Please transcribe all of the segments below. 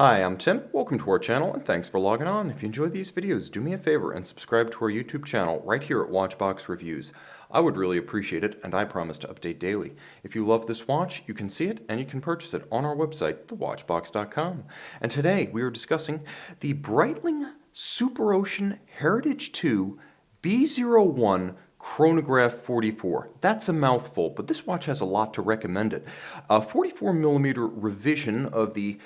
Hi, I'm Tim. Welcome to our channel and thanks for logging on. If you enjoy these videos, do me a favor and subscribe to our YouTube channel right here at Watchbox Reviews. I would really appreciate it, and I promise to update daily. If you love this watch, you can see it and you can purchase it on our website, thewatchbox.com. And today we are discussing the Breitling SuperOcean Heritage 2 B01 Chronograph 44. That's a mouthful, but this watch has a lot to recommend it. A 44mm revision of the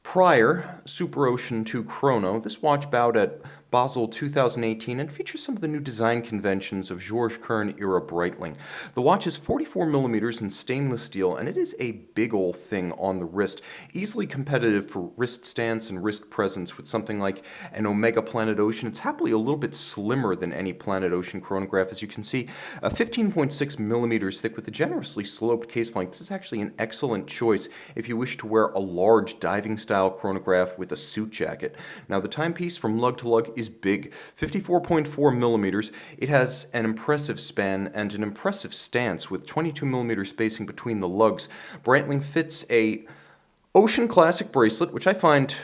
prior SuperOcean 2 Chrono. This watch bowed at Basel 2018 and features some of the new design conventions of Georges Kern-era Breitling. The watch is 44mm in stainless steel, and it is a big old thing on the wrist, easily competitive for wrist stance and wrist presence with something like an Omega Planet Ocean. It's happily a little bit slimmer than any Planet Ocean chronograph, as you can see, 15.6mm thick with a generously sloped case length. This is actually an excellent choice if you wish to wear a large diving style chronograph with a suit jacket. Now, the timepiece from lug to lug is big, 54.4mm. It has an impressive span and an impressive stance with 22mm spacing between the lugs. Breitling fits a Ocean Classic bracelet, which I find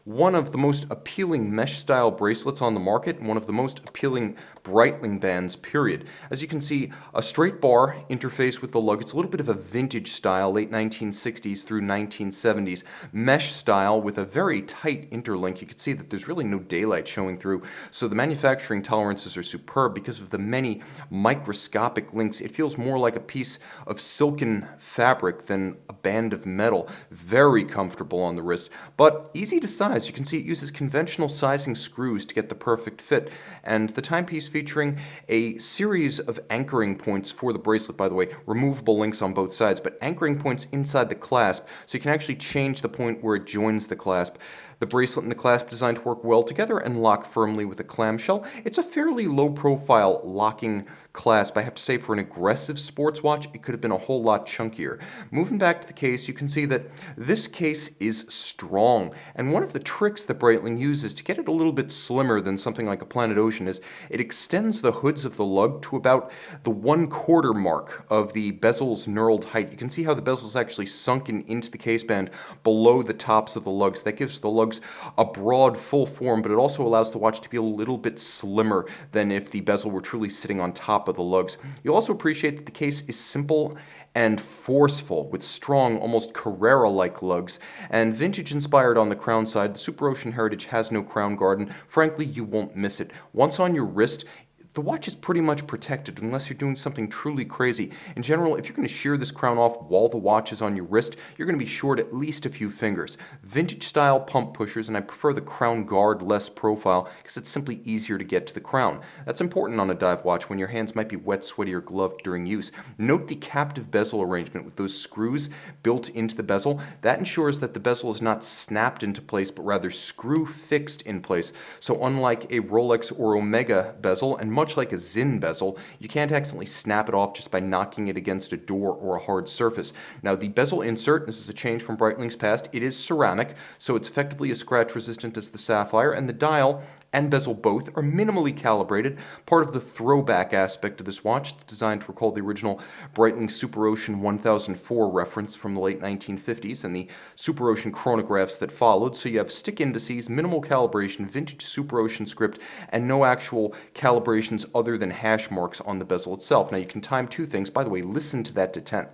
one of the most appealing mesh-style bracelets on the market and one of the most appealing Breitling bands, period. As you can see, a straight bar interface with the lug. It's a little bit of a vintage style, late 1960s through 1970s, mesh style with a very tight interlink. You can see that there's really no daylight showing through, so the manufacturing tolerances are superb because of the many microscopic links. It feels more like a piece of silken fabric than a band of metal. Very comfortable on the wrist, but easy to size. You can see it uses conventional sizing screws to get the perfect fit, and the timepiece featuring a series of anchoring points for the bracelet, by the way, removable links on both sides, but anchoring points inside the clasp, so you can actually change the point where it joins the clasp. The bracelet and the clasp designed to work well together and lock firmly with a clamshell. It's a fairly low-profile locking clasp. I have to say, for an aggressive sports watch, it could have been a whole lot chunkier. Moving back to the case, you can see that this case is strong, and one of the tricks that Breitling uses to get it a little bit slimmer than something like a Planet Ocean is it extends the hoods of the lug to about the 1/4 mark of the bezel's knurled height. You can see how the bezel is actually sunken into the case band below the tops of the lugs. That gives the lugs a broad, full form, but it also allows the watch to be a little bit slimmer than if the bezel were truly sitting on top of the lugs. You'll also appreciate that the case is simple and forceful, with strong, almost Carrera-like lugs, and vintage-inspired on the crown side. The SuperOcean Heritage has no crown guard, and frankly, you won't miss it. Once on your wrist, the watch is pretty much protected unless you're doing something truly crazy. In general, if you're going to shear this crown off while the watch is on your wrist, you're going to be short at least a few fingers. Vintage-style pump pushers, and I prefer the crown guard-less profile because it's simply easier to get to the crown. That's important on a dive watch when your hands might be wet, sweaty, or gloved during use. Note the captive bezel arrangement with those screws built into the bezel. That ensures that the bezel is not snapped into place, but rather screw-fixed in place. So unlike a Rolex or Omega bezel, and much like a Zinn bezel, you can't accidentally snap it off just by knocking it against a door or a hard surface. Now, the bezel insert, this is a change from Breitling's past, it is ceramic, so it's effectively as scratch resistant as the sapphire, and the dial and bezel both are minimally calibrated, part of the throwback aspect of this watch. It's designed to recall the original Breitling SuperOcean 1004 reference from the late 1950s and the SuperOcean chronographs that followed, so you have stick indices, minimal calibration, vintage SuperOcean script, and no actual calibrations other than hash marks on the bezel itself. Now, you can time two things. By the way, listen to that to 10.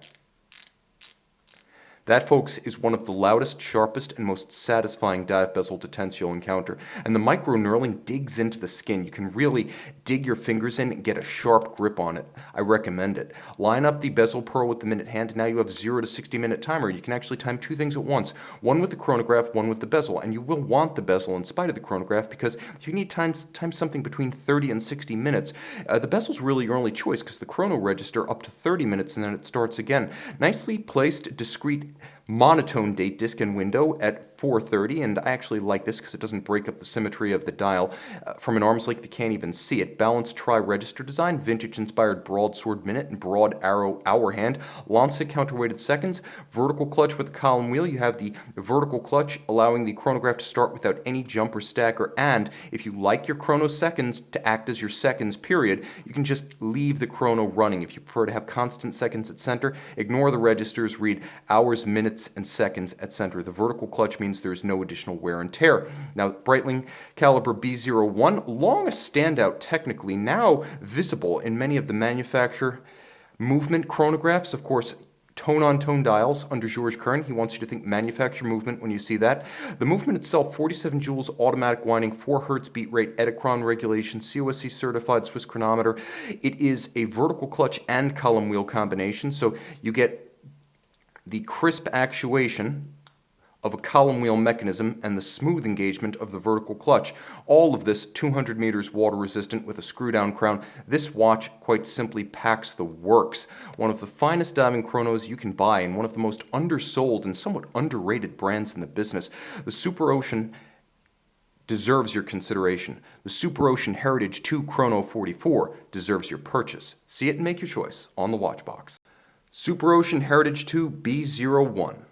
That, folks, is one of the loudest, sharpest, and most satisfying dive bezel detents you'll encounter. And the micro knurling digs into the skin. You can really dig your fingers in and get a sharp grip on it. I recommend it. Line up the bezel pearl with the minute hand, and now you have 0 to 60-minute timer. You can actually time two things at once. One with the chronograph, one with the bezel. And you will want the bezel in spite of the chronograph, because if you need time something between 30 and 60 minutes, the bezel's really your only choice, because the chrono register up to 30 minutes and then it starts again. Nicely placed, discrete monotone date disc and window at 4:30, and I actually like this because it doesn't break up the symmetry of the dial. From an arm's length, you can't even see it. Balanced tri-register design, vintage-inspired broadsword minute and broad arrow hour hand, lancet counterweighted seconds, vertical clutch with a column wheel. You have the vertical clutch allowing the chronograph to start without any jump or stacker, and if you like your chrono seconds to act as your seconds period, you can just leave the chrono running. If you prefer to have constant seconds at center, ignore the registers, read hours, minutes, minutes and seconds at center. The vertical clutch means there's no additional wear and tear. Now, Breitling caliber B01, long a standout technically, now visible in many of the manufacturer movement chronographs. Of course, tone-on-tone dials under George Kern. He wants you to think manufacturer movement when you see that. The movement itself, 47 joules, automatic winding, 4 hertz beat rate, Edicron regulation, COSC certified Swiss chronometer. It is a vertical clutch and column wheel combination, so you get the crisp actuation of a column wheel mechanism and the smooth engagement of the vertical clutch. All of this 200 meters water resistant with a screw down crown. This watch quite simply packs the works. One of the finest diving chronos you can buy and one of the most undersold and somewhat underrated brands in the business. The SuperOcean deserves your consideration. The SuperOcean Heritage 2 Chrono 44 deserves your purchase. See it and make your choice on the watch box. SuperOcean Heritage 2 B01.